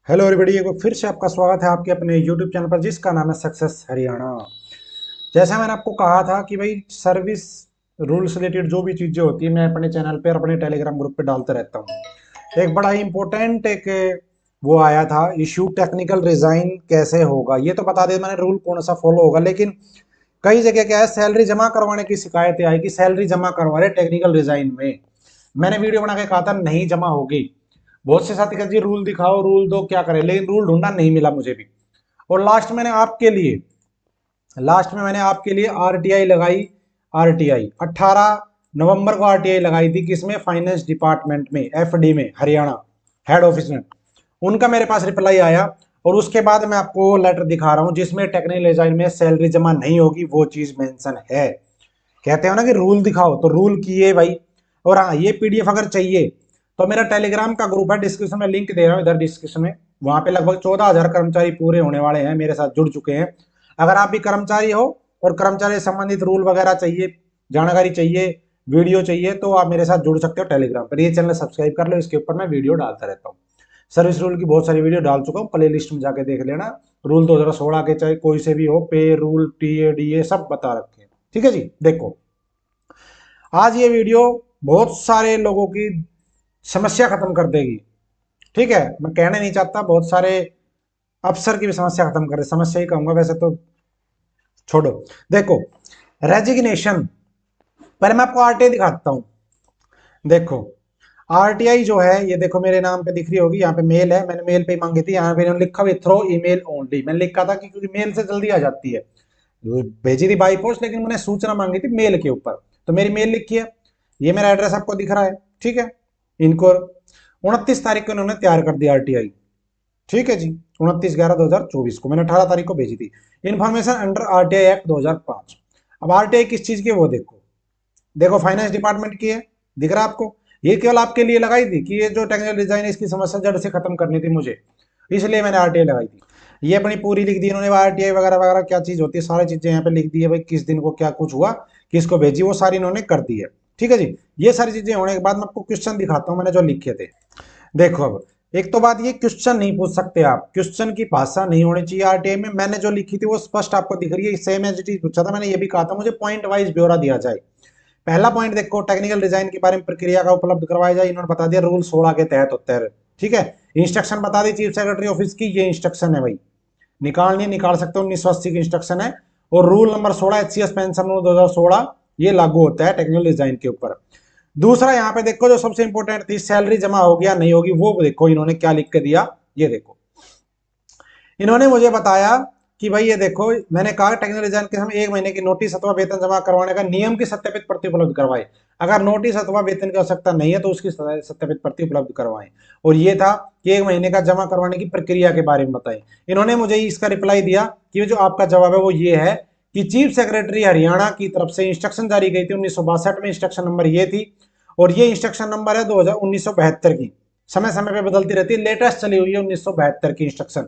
Hello everybody, एक बार फिर से आपका स्वागत है आपके अपने यूट्यूब चैनल पर जिसका नाम है सक्सेस हरियाणा। जैसा मैंने आपको कहा था कि भाई सर्विस रूल से रिलेटेड जो भी चीज़ें होती है मैं अपने चैनल पर अपने टेलीग्राम ग्रुप पे डालता रहता हूँ। एक बड़ा ही इंपॉर्टेंट एक वो आया था इशू, टेक्निकल डिजाइन कैसे होगा। ये तो बता दिया मैंने रूल कौन सा फॉलो होगा, लेकिन कई जगह क्या है, सैलरी जमा करवाने की शिकायतें आई कि सैलरी जमा करवा रहे टेक्निकल डिजाइन में। मैंने वीडियो बना के कहा था नहीं जमा होगी। बहुत से साथी कहते जी रूल दिखाओ, रूल दो, क्या करें, लेकिन रूल ढूंढना नहीं मिला मुझे भी। और लास्ट में मैंने आपके लिए आरटीआई लगाई। आरटीआई 18 नवंबर को आरटीआई लगाई थी, किसमें? फाइनेंस डिपार्टमेंट में, एफडी में, हरियाणा हेड ऑफिस में। उनका मेरे पास रिप्लाई आया और उसके बाद मैं आपको लेटर दिखा रहा हूं जिसमें टेक्निकल डिजाइन में सैलरी जमा नहीं होगी, वो चीज मेंशन है। कहते हो ना कि रूल दिखाओ, तो रूल किए भाई। और हाँ, ये पीडीएफ अगर चाहिए तो मेरा टेलीग्राम का ग्रुप है, डिस्क्रिप्शन में लिंक दे रहा हूँ इधर डिस्क्रिप्शन में। वहां पे लगभग 14,000 कर्मचारी पूरे होने वाले हैं, मेरे साथ जुड़ चुके हैं। अगर आप भी कर्मचारी हो और कर्मचारी से संबंधित रूल वगैरह चाहिए, जानकारी चाहिए, वीडियो चाहिए, तो आप मेरे साथ जुड़ सकते हो टेलीग्राम पर। ये चैनल सब्सक्राइब कर लो, इसके ऊपर मैं वीडियो डालता रहता हूँ। सर्विस रूल की बहुत सारी वीडियो डाल चुका हूँ, प्ले लिस्ट में जाके देख लेना। रूल 2016 के चाहे कोई से भी हो, पे रूल, टीए, डीए सब बता रखे हैं। ठीक है जी, देखो आज ये वीडियो बहुत सारे लोगों की समस्या खत्म कर देगी। ठीक है, मैं कहना नहीं चाहता, बहुत सारे अफसर की भी समस्या खत्म कर दे, समस्या ही कहूंगा वैसे तो, छोड़ो। देखो, रेजिग्नेशन, पहले मैं आपको आरटीआई दिखाता हूं। देखो आरटीआई जो है, ये देखो मेरे नाम पे दिख रही होगी, यहाँ पे मेल है, मैंने मेल पे ही मांगी थी। यहाँ पे इन्होंने लिखा हुआ थ्रो ईमेल ओनली, मैंने लिखा था कि क्योंकि मेल से जल्दी आ जाती है। भेजी थी बाई पोस्ट, लेकिन मैंने सूचना मांगी थी मेल के ऊपर, तो मेरी मेल लिखी है। ये मेरा एड्रेस आपको दिख रहा है, ठीक है। इनको 29 तारीख को इन्होंने तैयार कर दिया आरटीआई। ठीक है जी, 29/11/2024 को मैंने 18 तारीख को भेजी थी। Information under RTI act 2005। अब आरटीआई किस चीज की, वो देखो। देखो फाइनेंस डिपार्टमेंट की है, दिख रहा है आपको। ये केवल आपके लिए लगाई थी कि ये जो टेक्निकल डिजाइन है इसकी समस्या जड़ से खत्म करनी थी मुझे, इसलिए मैंने आरटीआई लगाई थी। ये अपनी पूरी लिख दी इन्होंने, आरटीआई वगैरह वगैरह क्या चीज होती है, सारी चीजें यहाँ पे लिख दी है भाई, किस दिन को क्या कुछ हुआ, किसको भेजी, वो सारी इन्होंने कर दी है। ठीक है जी, ये सारी चीजें होने के बाद मैं आपको क्वेश्चन दिखाता हूँ मैंने जो लिखे थे। देखो अब एक तो बात, ये क्वेश्चन नहीं पूछ सकते आप, क्वेश्चन की भाषा नहीं होनी चाहिए आरटीआई में। मैंने जो लिखी थी वो स्पष्ट आपको दिख रही है, सेम एज इट इज पूछा था। मैंने ये भी कहा था मुझे पॉइंट वाइज ब्यौरा दिया जाए। पहला पॉइंट देखो, टेक्निकल डिजाइन के बारे में प्रक्रिया का उपलब्ध करवाया जाए, इन्होंने बता दिया रूल 16 के तहत होता है। ठीक है, इंस्ट्रक्शन बता दी चीफ सेक्रेटरी ऑफिस की, ये इंस्ट्रक्शन है भाई, निकालनी निकाल सकते हो, 1980 की इंस्ट्रक्शन है। और rule number 16 HCS pension rule 2016 ये लागू होता है टेक्निकल डिजाइन के ऊपर। दूसरा यहाँ पे देखो जो सबसे इंपॉर्टेंट थी, सैलरी जमा होगी या नहीं होगी, वो देखो इन्होंने क्या लिख के दिया। ये देखो इन्होंने मुझे बताया कि भाई ये देखो, मैंने कहा टेक्निकल डिजाइन के समय 1 महीने की नोटिस अथवा वेतन जमा करवाने का नियम की सत्यापित प्रति उपलब्ध करवाए। अगर नोटिस अथवा वेतन की आवश्यकता नहीं है तो उसकी सत्यापित प्रति उपलब्ध करवाएं। और ये था कि 1 महीने का जमा करवाने की प्रक्रिया के बारे में बताएं। इन्होंने मुझे इसका रिप्लाई दिया कि जो आपका जवाब है वो ये है कि चीफ सेक्रेटरी हरियाणा की तरफ से इंस्ट्रक्शन जारी गई थी 1962 में, इंस्ट्रक्शन नंबर ये थी। और ये इंस्ट्रक्शन नंबर है 1972 की, समय समय पे बदलती रहती है, लेटेस्ट चली हुई है 1972 की इंस्ट्रक्शन।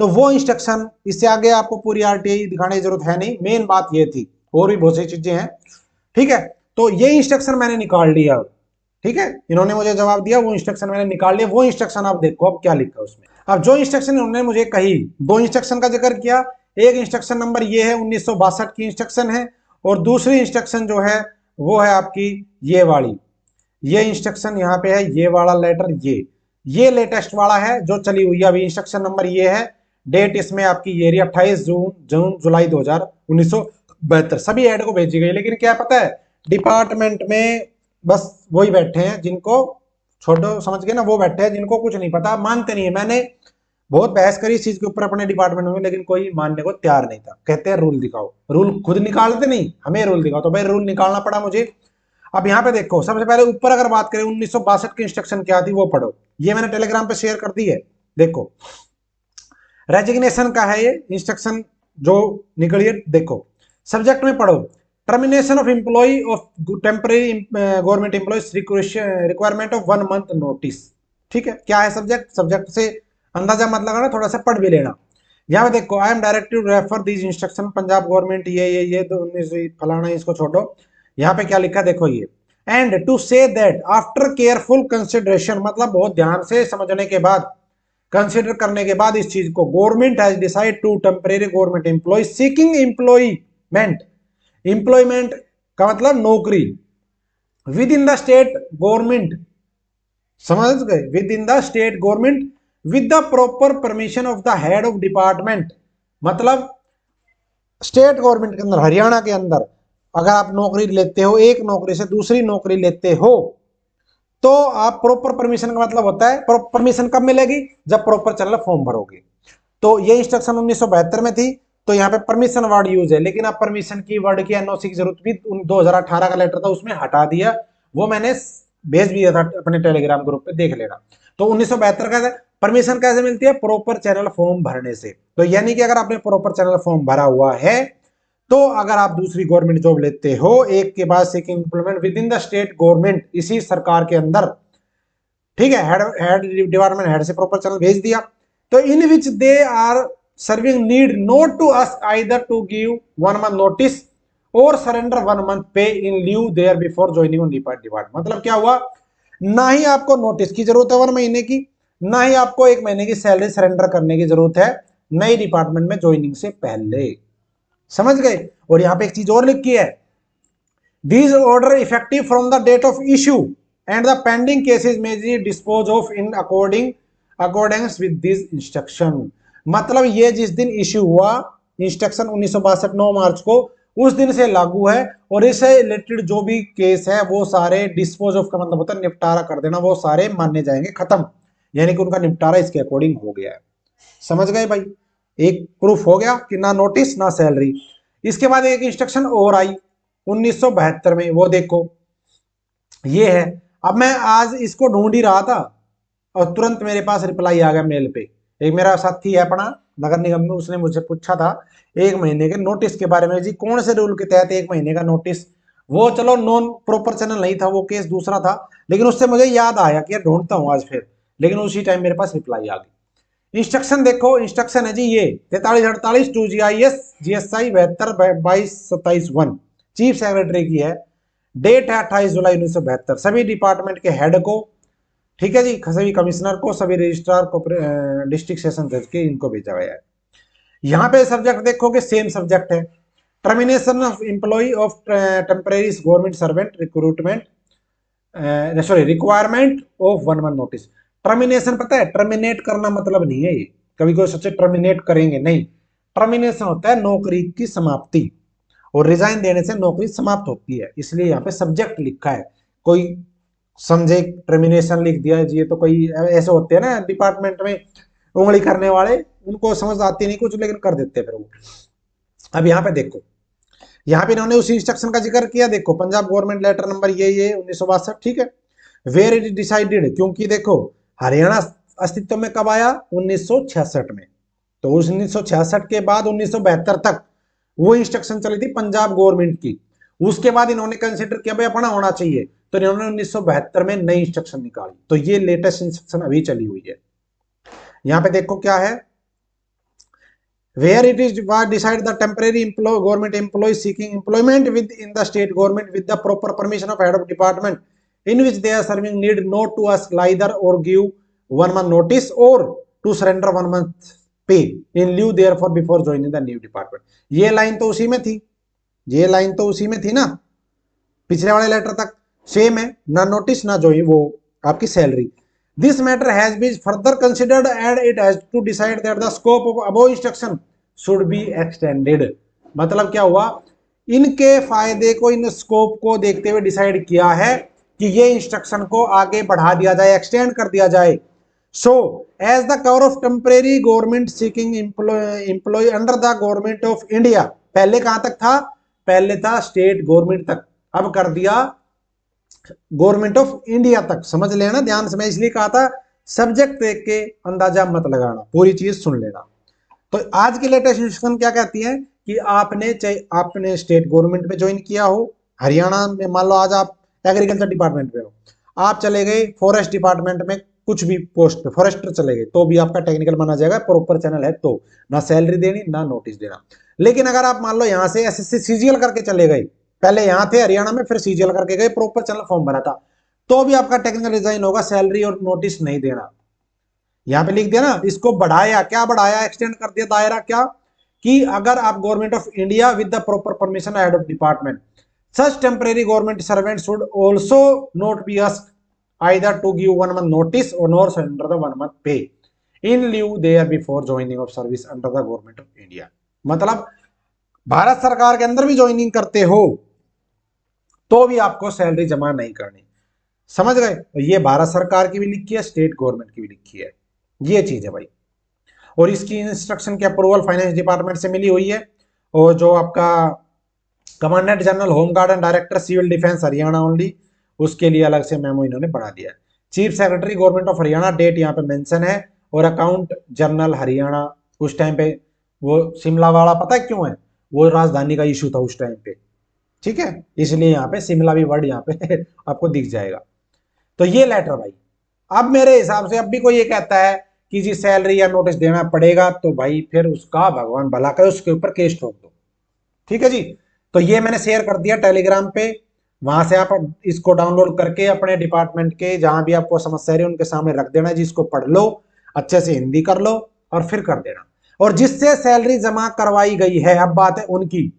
तो वो इंस्ट्रक्शन, इससे आगे आपको पूरी आरटीआई दिखाने की जरूरत है नहीं, मेन बात ये थी, और भी बहुत सी चीजें हैं। ठीक है, तो ये इंस्ट्रक्शन मैंने निकाल लिया। ठीक है, इन्होंने मुझे जवाब दिया, वो इंस्ट्रक्शन मैंने निकाल लिया। वो इंस्ट्रक्शन आप देखो अब क्या लिखा है उसमें। अब जो इंस्ट्रक्शन इन्होंने मुझे कही, दो इंस्ट्रक्शन का जिक्र किया। एक इंस्ट्रक्शन नंबर ये है 1962 की इंस्ट्रक्शन है, और दूसरी इंस्ट्रक्शन जो है वो है आपकी ये वाली। ये इंस्ट्रक्शन यहाँ पे है, ये वाला लेटर, ये लेटेस्ट वाला है जो चली हुई है अभी। इंस्ट्रक्शन नंबर ये है, डेट इसमें आपकी ये रही 28 जून जुलाई 2019 सभी ऐड को भेजी गई। लेकिन क्या पता है, डिपार्टमेंट में बस वही बैठे हैं जिनको, छोटो समझ गए ना, वो बैठे हैं जिनको कुछ नहीं पता, मानते नहीं है। मैंने बहुत बहस करी इस चीज के ऊपर अपने डिपार्टमेंट में, लेकिन कोई मानने को तैयार नहीं था। कहते हैं रूल दिखाओ, रूल खुद निकालते नहीं, हमें रूल दिखाओ। तो भाई रूल निकालना पड़ा मुझे। अब यहाँ पे देखो, सबसे पहले ऊपर अगर बात करें 1962 की इंस्ट्रक्शन क्या थी वो पढ़ो, ये मैंने टेलीग्राम पे शेयर कर दी है। देखो रेजिग्नेशन का है ये इंस्ट्रक्शन जो निकली है। देखो सब्जेक्ट में पढ़ो, termination of employ of temporary government employ requirement of 1 month notice. ठीक है, क्या है सब्जेक्ट, सब्जेक्ट से अंदाजा मत लगाना, थोड़ा सा पढ़ भी लेना। यहाँ पे देखो, I am directed to refer these instruction Punjab government ये तो 19 फलाना, इसको छोड़ो। यहाँ पे क्या लिखा देखो ये, and to say that after careful consideration, मतलब बहुत ध्यान से समझने के बाद, कंसिडर करने के बाद इस चीज को, government has decide to temporary government employ seeking employment, employment का मतलब नौकरी, within the state government, समझ गए, within the state government with the proper permission of the head of department, मतलब स्टेट गवर्नमेंट के अंदर, हरियाणा के अंदर अगर आप नौकरी लेते हो, एक नौकरी से दूसरी नौकरी लेते हो, तो आप प्रॉपर परमिशन का मतलब होता है, परमिशन कब मिलेगी, जब प्रॉपर चैनल फॉर्म भरोगे। तो ये इंस्ट्रक्शन 1972 में थी, तो यहाँ पे परमिशन वर्ड यूज है, लेकिन अब परमिशन की वर्ड की एनओसी की जरूरत भी 2018 का लेटर था उसमें हटा दिया, वो मैंने भेज दिया था अपने टेलीग्राम ग्रुप पे, देख लेना। तो 1972 का परमिशन कैसे मिलती है, प्रॉपर चैनल फॉर्म भरने से। तो यानी कि अगर आपने प्रॉपर चैनल फॉर्म भरा हुआ है, तो अगर आप दूसरी गवर्नमेंट जॉब लेते हो, एक के बाद seeking employment within the state government, इसी सरकार के अंदर, ठीक है, हेड डिपार्टमेंट हेड से प्रॉपर चैनल भेज दिया, तो in which they are serving need not to ask either to give 1 month notice और surrender 1 month pay in leave there before joining on department. मतलब क्या हुआ, ना ही आपको नोटिस की जरूरत है 1 महीने की, ना ही आपको 1 महीने की सैलरी सरेंडर करने की जरूरत है नई डिपार्टमेंट में ज्वाइनिंग से पहले, समझ गए। और यहां पे एक चीज और लिखी है, this order effective from the date of issue and the pending cases may be dispose of in according with this instruction. मतलब ये जिस दिन इश्यू हुआ इंस्ट्रक्शन 1962 9 मार्च को, उस दिन से लागू है, और इससे रिलेटेड जो भी केस है वो सारे डिस्पोज ऑफ का मतलब होता है निपटारा कर देना, वो सारे माने जाएंगे खत्म, यानी कि उनका निपटारा इसके अकॉर्डिंग हो गया है। समझ गए भाई, एक प्रूफ हो गया कि ना नोटिस ना सैलरी। इसके बाद एक इंस्ट्रक्शन और आई 1972 में, वो देखो ये है। अब मैं आज इसको ढूंढ ही रहा था और तुरंत मेरे पास रिप्लाई आ गया मेल पे। एक मेरा साथी है अपना नगर निगम में, उसने मुझे पूछा था 1 महीने के नोटिस के बारे में, जी कौन से रूल के तहत 1 महीने का नोटिस, वो चलो नॉन प्रॉपर चैनल नहीं था, वो केस दूसरा था, लेकिन उससे मुझे याद आया कि यार ढूंढता हूं आज फिर, लेकिन उसी टाइम मेरे पास रिप्लाई आ गई। इंस्ट्रक्शन देखो, इंस्ट्रक्शन है जी ये 4348 to GIS GSI 72/22/27/1 chief secretary की है, डेट है 28 जुलाई 1972, सभी डिपार्टमेंट के हेड को, ठीक है जी, सभी कमिश्नर को, सभी रजिस्ट्रार को, डिस्ट्रिक्ट सेशन जज के, इनको भेजा गया है। यहाँ पे सब्जेक्ट देखोगे सेम सब्जेक्ट है, termination of employ of temporary government servant recruitment, sorry requirement of 1 month notice. Termination पता है, टर्मिनेट करना मतलब नहीं है ये, कभी कोई सोचे टर्मिनेट करेंगे, नहीं, टर्मिनेशन होता है नौकरी की समाप्ति, और रिजाइन देने से नौकरी समाप्त होती है, इसलिए यहाँ पे सब्जेक्ट लिखा है। कोई समझे टर्मिनेशन लिख दिया जी, ये तो कोई ऐसे होते हैं ना डिपार्टमेंट में उंगली करने वाले, उनको समझ आती नहीं कुछ, लेकिन कर देते हैं फिर वो। अब यहाँ पे देखो, यहाँ पे इन्होंने उसी इंस्ट्रक्शन का जिक्र किया, देखो पंजाब गवर्नमेंट लेटर नंबर ये 1962, ठीक है, वेयर इट डिसाइडेड, क्योंकि देखो हरियाणा अस्तित्व में कब आया, 1966 में, तो उस 1966 के बाद 1972 तक वो इंस्ट्रक्शन चली थी पंजाब गवर्नमेंट की, उसके बाद इन्होंने कंसिडर किया भाई अपना होना चाहिए, तो इन्होंने 1972 में नई इंस्ट्रक्शन निकाली, तो ये लेटेस्ट इंस्ट्रक्शन अभी चली हुई है। यहां पे देखो क्या है, where it is was decide the temporary government employees seeking employment within the state government with the proper permission of head of department in which they are serving need not to ask either or give 1 month notice or to surrender 1 month pay in lieu therefore before joining the new department। ये line तो उसी में थी, ये line तो उसी में थी ना, पिछले वाले लेटर तक सेम है, ना नोटिस ना जो वो आपकी salary. This matter has been further considered and it has to decide that the scope of above instruction should be extended. मतलब क्या हुआ, इनके फायदे को, इन स्कोप को देखते हुए डिसाइड किया है कि ये इंस्ट्रक्शन को आगे बढ़ा दिया जाए, एक्सटेंड कर दिया जाए। So as the cover of temporary government seeking employ under the government of India, पहले कहां तक था, पहले था स्टेट गवर्नमेंट तक, अब कर दिया गवर्नमेंट ऑफ इंडिया तक। समझ लेना ध्यान से, मैं इसलिए कहा था सब्जेक्ट देख के अंदाजा मत लगाना, पूरी चीज सुन लेना। तो आज की लेटेस्ट इंस्ट्रक्शन क्या कहती है कि आपने स्टेट गवर्नमेंट में ज्वाइन किया हो, हरियाणा में मान लो आज आप एग्रीकल्चर डिपार्टमेंट में हो, आप चले गए फॉरेस्ट डिपार्टमेंट में कुछ भी पोस्ट पे, फॉरेस्टर चले गए, तो भी आपका टेक्निकल माना जाएगा, प्रॉपर चैनल है, तो ना सैलरी देनी ना नोटिस देना। लेकिन अगर आप मान लो यहाँ से SSC CGL करके चले गए, पहले यहाँ थे हरियाणा में, फिर CGL करके गए, प्रॉपर चैनल फॉर्म भरा था, तो भी आपका टेक्निकल रिजाइन होगा, सैलरी और नोटिस नहीं देना। यहाँ पे लिख दिया ना, इसको बढ़ाया, क्या बढ़ाया, एक्सटेंड कर दिया दायरा, क्या कि अगर आप government of India with the proper permission head of department such temporary government servant should also not be asked either to give 1 month notice or nor surrender the 1 month pay in lieu there before joining of service under the government of India। मतलब भारत सरकार के अंदर भी joining करते हो तो भी आपको सैलरी जमा नहीं करनी, समझ गए। तो ये भारत सरकार की भी लिखी है, स्टेट गवर्नमेंट की भी लिखी है, ये चीज है भाई। और इसकी इंस्ट्रक्शन की अप्रूवल फाइनेंस डिपार्टमेंट से मिली हुई है, और जो आपका commandant general home guard and director civil defence Haryana only, उसके लिए अलग से मेमो इन्होंने बना दिया है। Chief secretary government of Haryana, date यहाँ पे मेंशन है, और अकाउंट जनरल हरियाणा। उस टाइम पे वो शिमला वाला पता है क्यों है, वो राजधानी का इशू था उस टाइम पे, ठीक है, इसलिए यहाँ पे शिमला भी वर्ड यहाँ पे आपको दिख जाएगा। तो ये लेटर भाई, अब मेरे हिसाब से अब भी कोई ये कहता है कि जी सैलरी या नोटिस देना पड़ेगा, तो भाई फिर उसका भगवान भला करे, उसके ऊपर केस ठोक दो, ठीक है जी। तो ये मैंने शेयर कर दिया टेलीग्राम पे, वहां से आप इसको डाउनलोड करके अपने डिपार्टमेंट के जहां भी आपको समस्या रही उनके सामने रख देना, जिसको पढ़ लो अच्छे से, हिंदी कर लो और फिर कर देना। और जिससे सैलरी जमा करवाई गई है, अब बात है उनकी,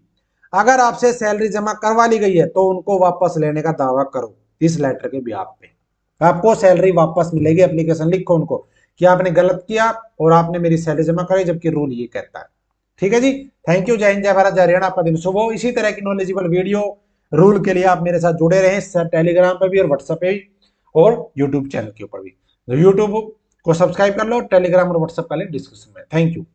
अगर आपसे सैलरी जमा करवा ली गई है तो उनको वापस लेने का दावा करो इस लेटर के बिहाफ पे, आपको सैलरी वापस मिलेगी। एप्लीकेशन लिखो उनको कि आपने गलत किया और आपने मेरी सैलरी जमा कराई, जबकि रूल ये कहता है, ठीक है जी। थैंक यू, जय हिंद, जय भारत, जय हरियाणा, आपका दिन शुभ हो। इसी तरह की नॉलेजेबल वीडियो रूल के लिए आप मेरे साथ जुड़े रहें, टेलीग्राम पे भी और व्हाट्सएप पे भी और यूट्यूब चैनल के ऊपर भी। यूट्यूब को सब्सक्राइब कर लो, टेलीग्राम और व्हाट्सएप का लिंक डिस्क्रिप्शन में। Thank you.